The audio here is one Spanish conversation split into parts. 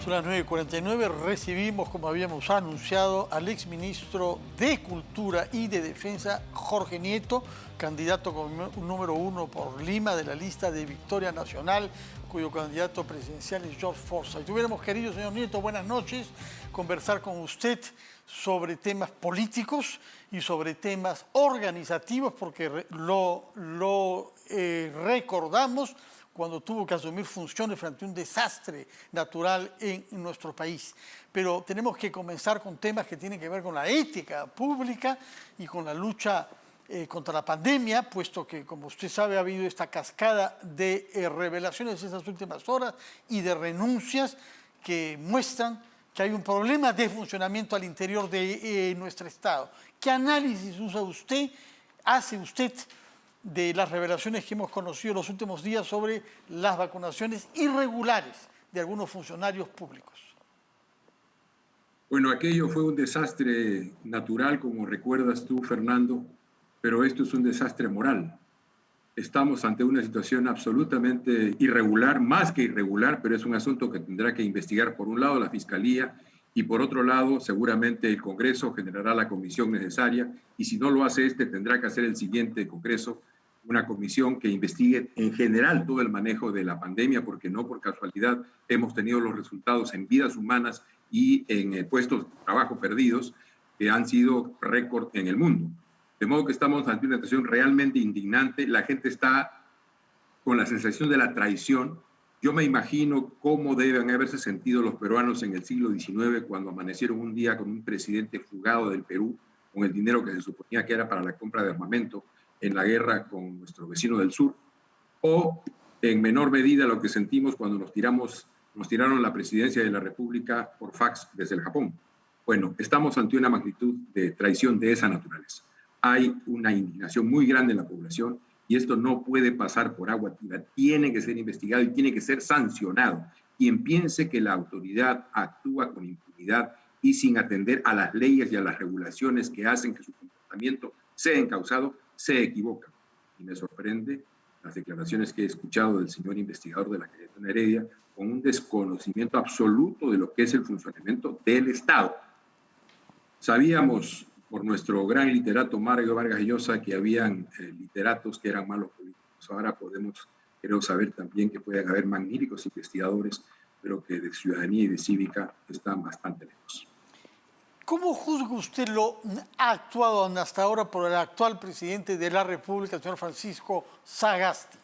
Son las 9:49. Recibimos, como habíamos anunciado, al exministro de Cultura y de Defensa, Jorge Nieto, candidato como número 1 por Lima de la lista de Victoria Nacional, cuyo candidato presidencial es George Forsyth. Tuviéramos querido señor Nieto, buenas noches, conversar con usted sobre temas políticos y sobre temas organizativos, porque recordamos cuando tuvo que asumir funciones frente a un desastre natural en nuestro país. Pero tenemos que comenzar con temas que tienen que ver con la ética pública y con la lucha contra la pandemia, puesto que, como usted sabe, ha habido esta cascada de revelaciones en estas últimas horas y de renuncias que muestran que hay un problema de funcionamiento al interior de nuestro Estado. ¿Qué análisis hace usted de las revelaciones que hemos conocido en los últimos días sobre las vacunaciones irregulares de algunos funcionarios públicos? Bueno, aquello fue un desastre natural, como recuerdas tú, Fernando, pero esto es un desastre moral. Estamos ante una situación absolutamente irregular, más que irregular, pero es un asunto que tendrá que investigar por un lado la Fiscalía y por otro lado seguramente el Congreso generará la comisión necesaria y si no lo hace tendrá que hacer el siguiente Congreso una comisión que investigue en general todo el manejo de la pandemia, porque no por casualidad hemos tenido los resultados en vidas humanas y en puestos de trabajo perdidos que han sido récord en el mundo. De modo que estamos ante una situación realmente indignante. La gente está con la sensación de la traición. Yo me imagino cómo deben haberse sentido los peruanos en el siglo XIX cuando amanecieron un día con un presidente fugado del Perú con el dinero que se suponía que era para la compra de armamento en la guerra con nuestro vecino del sur, o en menor medida lo que sentimos cuando nos tiraron la presidencia de la República por fax desde el Japón. Bueno, estamos ante una magnitud de traición de esa naturaleza. Hay una indignación muy grande en la población y esto no puede pasar por agua tibia. Tiene que ser investigado y tiene que ser sancionado. Quien piense que la autoridad actúa con impunidad y sin atender a las leyes y a las regulaciones que hacen que su comportamiento sea encausado, se equivoca. Y me sorprende las declaraciones que he escuchado del señor investigador de la Cayetana Heredia con un desconocimiento absoluto de lo que es el funcionamiento del Estado. Sabíamos por nuestro gran literato Mario Vargas Llosa que habían literatos que eran malos políticos. Ahora podemos, creo, saber también que pueden haber magníficos investigadores, pero que de ciudadanía y de cívica están bastante lejos. ¿Cómo juzga usted lo actuado hasta ahora por el actual presidente de la República, el señor Francisco Sagasti?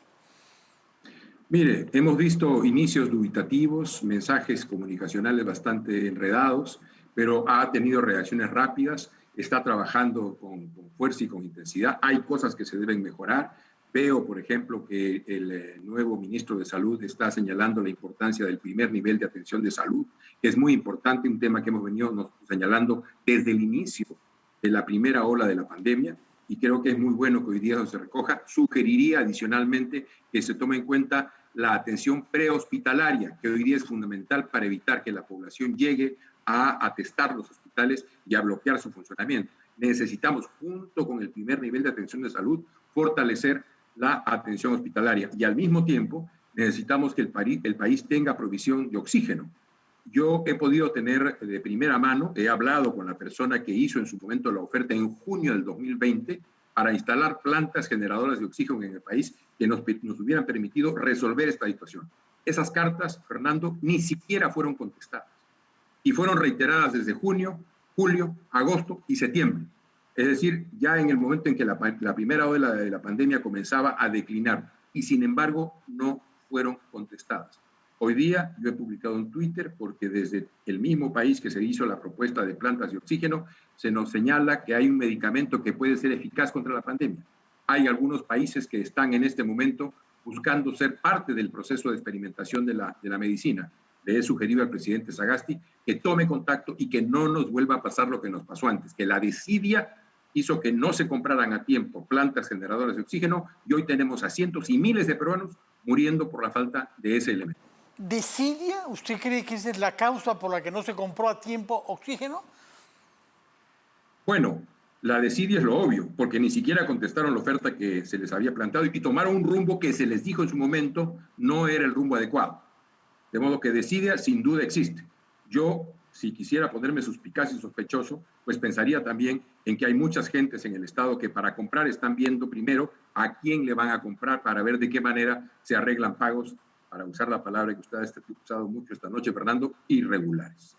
Mire, hemos visto inicios dubitativos, mensajes comunicacionales bastante enredados, pero ha tenido reacciones rápidas, está trabajando con fuerza y con intensidad. Hay cosas que se deben mejorar. Veo, por ejemplo, que el nuevo ministro de Salud está señalando la importancia del primer nivel de atención de salud, que es muy importante, un tema que hemos venido señalando desde el inicio de la primera ola de la pandemia, y creo que es muy bueno que hoy día eso se recoja. Sugeriría adicionalmente que se tome en cuenta la atención prehospitalaria, que hoy día es fundamental para evitar que la población llegue a atestar los hospitales y a bloquear su funcionamiento. Necesitamos, junto con el primer nivel de atención de salud, fortalecer la atención hospitalaria y al mismo tiempo necesitamos que el país tenga provisión de oxígeno. Yo he podido tener de primera mano, he hablado con la persona que hizo en su momento la oferta en junio del 2020 para instalar plantas generadoras de oxígeno en el país que nos hubieran permitido resolver esta situación. Esas cartas, Fernando, ni siquiera fueron contestadas y fueron reiteradas desde junio, julio, agosto y septiembre. Es decir, ya en el momento en que la primera ola de la pandemia comenzaba a declinar y sin embargo no fueron contestadas. Hoy día yo he publicado en Twitter porque desde el mismo país que se hizo la propuesta de plantas de oxígeno se nos señala que hay un medicamento que puede ser eficaz contra la pandemia. Hay algunos países que están en este momento buscando ser parte del proceso de experimentación de la medicina. Le he sugerido al presidente Sagasti que tome contacto y que no nos vuelva a pasar lo que nos pasó antes, que la desidia hizo que no se compraran a tiempo plantas generadoras de oxígeno y hoy tenemos a cientos y miles de peruanos muriendo por la falta de ese elemento. ¿Desidia? ¿Usted cree que esa es la causa por la que no se compró a tiempo oxígeno? Bueno, la desidia es lo obvio, porque ni siquiera contestaron la oferta que se les había planteado y tomaron un rumbo que se les dijo en su momento no era el rumbo adecuado. De modo que desidia sin duda existe. Yo, si quisiera ponerme suspicaz y sospechoso, pues pensaría también en que hay muchas gentes en el Estado que para comprar están viendo primero a quién le van a comprar para ver de qué manera se arreglan pagos, para usar la palabra que usted ha usado mucho esta noche, Fernando, irregulares.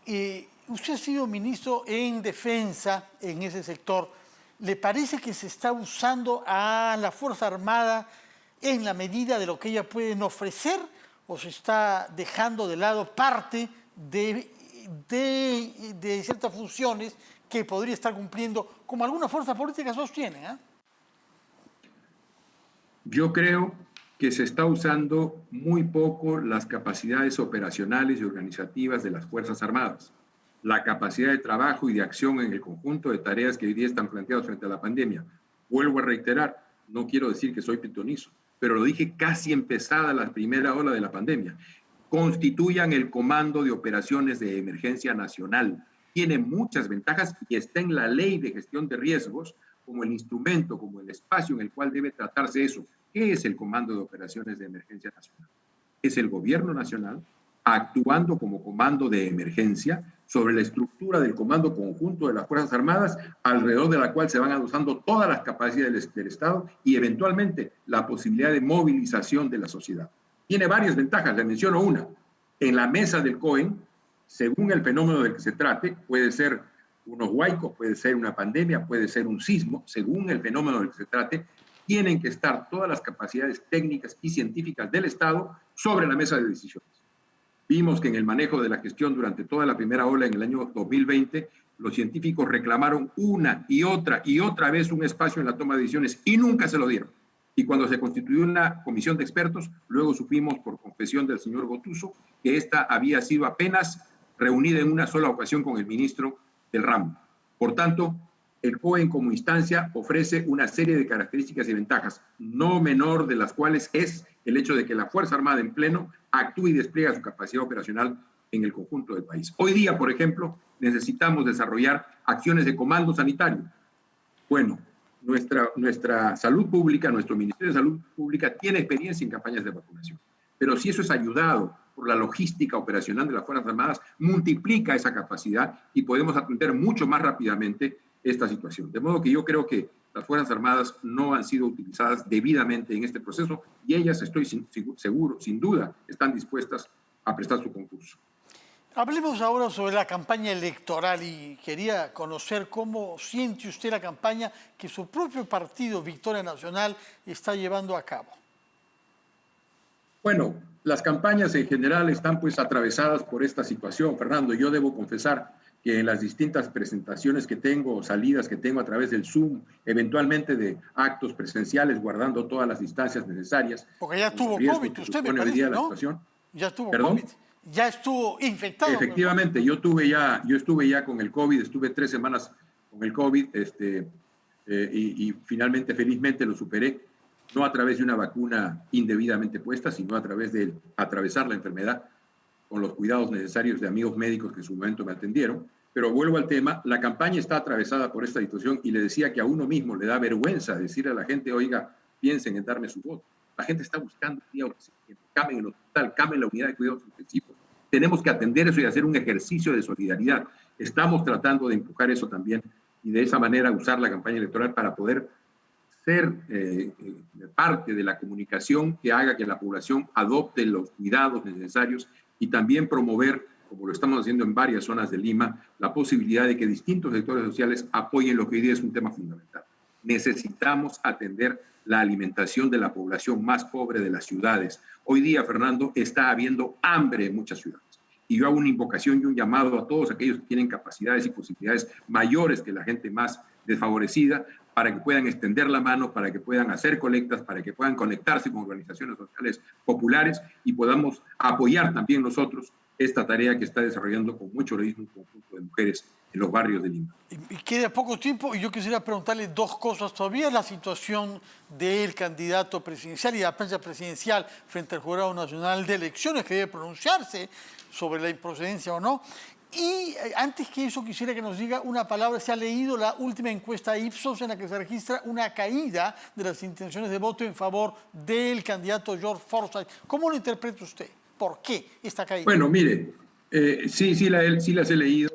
Usted ha sido ministro en defensa en ese sector. ¿Le parece que se está usando a la Fuerza Armada en la medida de lo que ellas pueden ofrecer o se está dejando de lado parte de ciertas funciones que podría estar cumpliendo, como algunas fuerzas políticas sostienen? Yo creo que se está usando muy poco las capacidades operacionales y organizativas de las Fuerzas Armadas, la capacidad de trabajo y de acción en el conjunto de tareas que hoy día están planteadas frente a la pandemia. Vuelvo a reiterar, no quiero decir que soy pitonizo, pero lo dije casi empezada la primera ola de la pandemia. Constituyan el Comando de Operaciones de Emergencia Nacional. Tiene muchas ventajas y está en la Ley de Gestión de Riesgos como el instrumento, como el espacio en el cual debe tratarse eso. ¿Qué es el Comando de Operaciones de Emergencia Nacional? Es el Gobierno Nacional actuando como comando de emergencia sobre la estructura del comando conjunto de las Fuerzas Armadas, alrededor de la cual se van adosando todas las capacidades del Estado y eventualmente la posibilidad de movilización de la sociedad. Tiene varias ventajas, le menciono una. En la mesa del COEN, según el fenómeno del que se trate, puede ser unos huaicos, puede ser una pandemia, puede ser un sismo, según el fenómeno del que se trate, tienen que estar todas las capacidades técnicas y científicas del Estado sobre la mesa de decisiones. Vimos que en el manejo de la gestión durante toda la primera ola en el año 2020, los científicos reclamaron una y otra vez un espacio en la toma de decisiones y nunca se lo dieron. Y cuando se constituyó una comisión de expertos, luego supimos por confesión del señor Gotuso que esta había sido apenas reunida en una sola ocasión con el ministro del ramo. Por tanto, el COEN como instancia ofrece una serie de características y ventajas, no menor de las cuales es el hecho de que la Fuerza Armada en pleno actúe y despliega su capacidad operacional en el conjunto del país. Hoy día, por ejemplo, necesitamos desarrollar acciones de comando sanitario. Bueno, nuestra salud pública, nuestro Ministerio de Salud Pública tiene experiencia en campañas de vacunación, pero si eso es ayudado por la logística operacional de las Fuerzas Armadas, multiplica esa capacidad y podemos atender mucho más rápidamente esta situación. De modo que yo creo que las Fuerzas Armadas no han sido utilizadas debidamente en este proceso y ellas, estoy seguro, sin duda, están dispuestas a prestar su concurso. Hablemos ahora sobre la campaña electoral y quería conocer cómo siente usted la campaña que su propio partido, Victoria Nacional, está llevando a cabo. Bueno, las campañas en general están pues atravesadas por esta situación, Fernando. Yo debo confesar que en las distintas presentaciones que tengo, salidas que tengo a través del Zoom, eventualmente de actos presenciales, guardando todas las distancias necesarias. Porque ya tuvo COVID, usted me parece, ¿no? Ya tuvo COVID. Ya estuvo infectado. Efectivamente, yo estuve ya con el COVID, estuve 3 semanas con el COVID y finalmente, felizmente, lo superé, no a través de una vacuna indebidamente puesta, sino a través de atravesar la enfermedad con los cuidados necesarios de amigos médicos que en su momento me atendieron. Pero vuelvo al tema, la campaña está atravesada por esta situación y le decía que a uno mismo le da vergüenza decirle a la gente, oiga, piensen en darme su voto. La gente está buscando que cambien en el hospital, cambien la unidad de cuidados intensivos. Tenemos que atender eso y hacer un ejercicio de solidaridad. Estamos tratando de empujar eso también y de esa manera usar la campaña electoral para poder ser parte de la comunicación que haga que la población adopte los cuidados necesarios y también promover, como lo estamos haciendo en varias zonas de Lima, la posibilidad de que distintos sectores sociales apoyen lo que hoy día es un tema fundamental. Necesitamos atender la alimentación de la población más pobre de las ciudades. Hoy día, Fernando, está habiendo hambre en muchas ciudades. Y yo hago una invocación y un llamado a todos aquellos que tienen capacidades y posibilidades mayores que la gente más desfavorecida, para que puedan extender la mano, para que puedan hacer colectas, para que puedan conectarse con organizaciones sociales populares y podamos apoyar también nosotros esta tarea que está desarrollando con mucho heroísmo un conjunto de mujeres en los barrios de Lima. Y queda poco tiempo y yo quisiera preguntarle dos cosas. Todavía la situación del candidato presidencial y la prensa presidencial frente al Jurado Nacional de Elecciones, que debe pronunciarse sobre la improcedencia o no. Y antes que eso quisiera que nos diga una palabra. Se ha leído la última encuesta Ipsos en la que se registra una caída de las intenciones de voto en favor del candidato George Forsyth. ¿Cómo lo interpreta usted? ¿Por qué esta caída? Bueno, mire, Sí las he leído.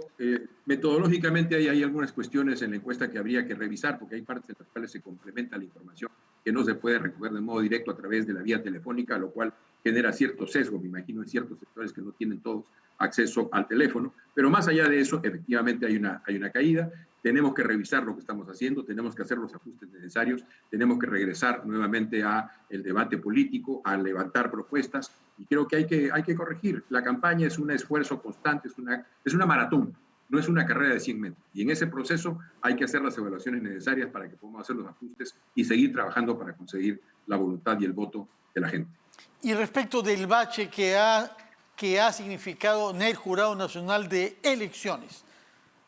Metodológicamente hay algunas cuestiones en la encuesta que habría que revisar, porque hay partes en las cuales se complementa la información que no se puede recoger de modo directo a través de la vía telefónica, lo cual genera cierto sesgo, me imagino, en ciertos sectores que no tienen todos acceso al teléfono. Pero más allá de eso, efectivamente hay una caída. Tenemos que revisar lo que estamos haciendo, tenemos que hacer los ajustes necesarios, tenemos que regresar nuevamente al debate político, a levantar propuestas, y creo que hay que corregir. La campaña es un esfuerzo constante, es una maratón, no es una carrera de 100 metros. Y en ese proceso hay que hacer las evaluaciones necesarias para que podamos hacer los ajustes y seguir trabajando para conseguir la voluntad y el voto de la gente. Y respecto del bache que ha significado en el Jurado Nacional de Elecciones,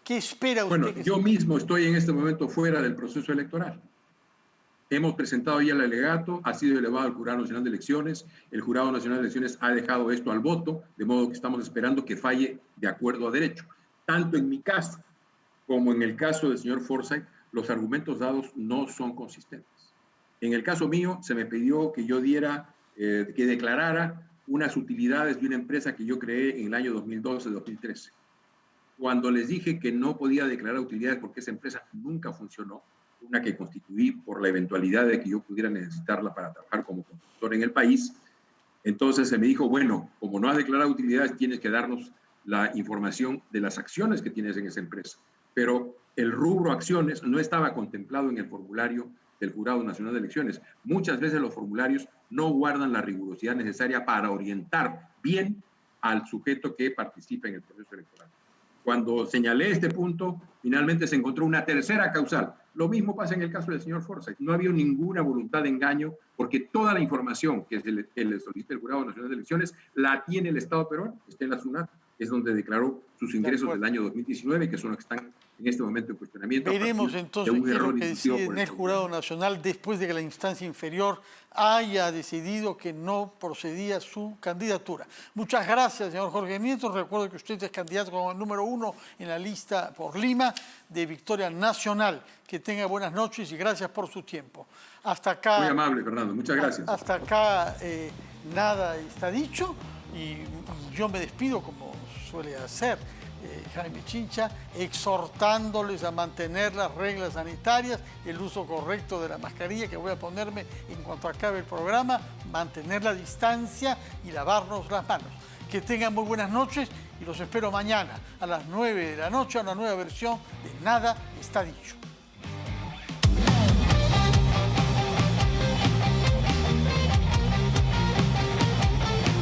¿qué espera usted? Bueno, yo mismo estoy en este momento fuera del proceso electoral. Hemos presentado ya el alegato, ha sido elevado al Jurado Nacional de Elecciones, el Jurado Nacional de Elecciones ha dejado esto al voto, de modo que estamos esperando que falle de acuerdo a derecho. Tanto en mi caso como en el caso del señor Forsyth, los argumentos dados no son consistentes. En el caso mío, se me pidió que yo que declarara unas utilidades de una empresa que yo creé en el año 2012-2013. Cuando les dije que no podía declarar utilidades porque esa empresa nunca funcionó, una que constituí por la eventualidad de que yo pudiera necesitarla para trabajar como consultor en el país, entonces se me dijo, bueno, como no has declarado utilidades, tienes que darnos la información de las acciones que tienes en esa empresa. Pero el rubro acciones no estaba contemplado en el formulario del Jurado Nacional de Elecciones. Muchas veces los formularios no guardan la rigurosidad necesaria para orientar bien al sujeto que participa en el proceso electoral. Cuando señalé este punto, finalmente se encontró una tercera causal. Lo mismo pasa en el caso del señor Forsyth. No había ninguna voluntad de engaño porque toda la información que le solicita el Jurado Nacional de Elecciones la tiene el Estado peruano, está en la SUNAT, es donde declaró sus ingresos del año 2019, que son los que están en este momento en cuestionamiento. Veremos entonces qué es lo que decide en el Jurado Nacional después de que la instancia inferior haya decidido que no procedía su candidatura. Muchas gracias, señor Jorge Nieto. Recuerdo que usted es candidato como el número 1 en la lista por Lima de Victoria Nacional. Que tenga buenas noches y gracias por su tiempo. Hasta acá. Muy amable, Fernando. Muchas gracias. Hasta acá nada está dicho y yo me despido como suele hacer Jaime Chincha, exhortándoles a mantener las reglas sanitarias, el uso correcto de la mascarilla que voy a ponerme en cuanto acabe el programa, mantener la distancia y lavarnos las manos. Que tengan muy buenas noches y los espero mañana a las 9 de la noche a una nueva versión de Nada está dicho.